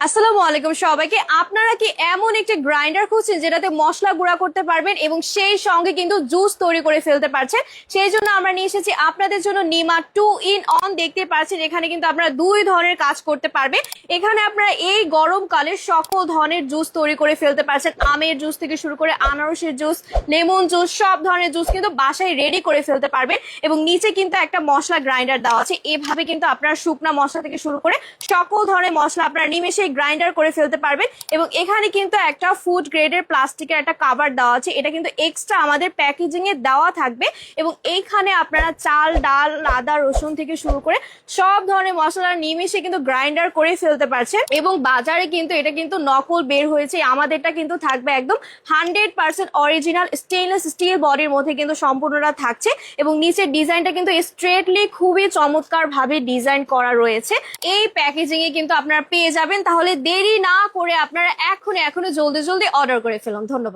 আসসালামু আলাইকুম সবাইকে। আপনারা কি এমন একটি গ্রাইন্ডার খুঁজছেন যেটাতে মশলা গুঁড়া করতে পারবেন এবং সেই সঙ্গে কিন্তু জুস তৈরি করে ফেলতে পারছেন? সেই জন্য আমরা নিয়ে এসেছি আপনাদের জন্য নিমা 2 in 1। দেখতে পাচ্ছেন এখানে কিন্তু আপনারা দুই ধরনের কাজ করতে পারবেন। এখানে আপনারা এই গরমকালে সকল ধরনের জুস তৈরি করে ফেলতে পারছেন। আমের জুস থেকে শুরু করে আনারসের জুস, লেমন জুস, সব ধরনের জুস কিন্তু বাসায় রেডি করে ফেলতে পারবেন। এবং নিচে কিন্তু একটা মশলা গ্রাইন্ডার দেওয়া আছে। এভাবে কিন্তু আপনারা শুকনা মশলা থেকে শুরু করে সকল ধরনের মশলা আপনারা নিমেষে গ্রাইন্ডার করে ফেলতে পারবেন। এবং এখানে কিন্তু একটা ফুড গ্রেডের প্লাস্টিকের একটা কভার দেওয়া আছে, এটা কিন্তু এক্সট্রা আমাদের প্যাকেজিং এ দেওয়া থাকবে। এবং এইখানে আপনারা চাল, ডাল, আদা, রসুন থেকে শুরু করে সব ধরনের মশলা নিমেষে কিন্তু গ্রাইন্ডার করে ফেলতে পারছেন। এবং বাজারে কিন্তু এটা কিন্তু নকল বের হয়েছে, আমাদেরটা কিন্তু থাকবে একদম 100% অরিজিনাল স্টেইনলেস স্টিল বডির মধ্যে কিন্তু সম্পূর্ণটা থাকছে। এবং নিচের ডিজাইনটা কিন্তু স্ট্রেটলি খুবই চমৎকার ভাবে ডিজাইন করা রয়েছে। এই প্যাকেজিং এ কিন্তু আপনারা পেয়ে যাবেন। তাহলে দেরি না করে আপনারা এখনো জলদি জলদি অর্ডার করে ফেলুন। ধন্যবাদ।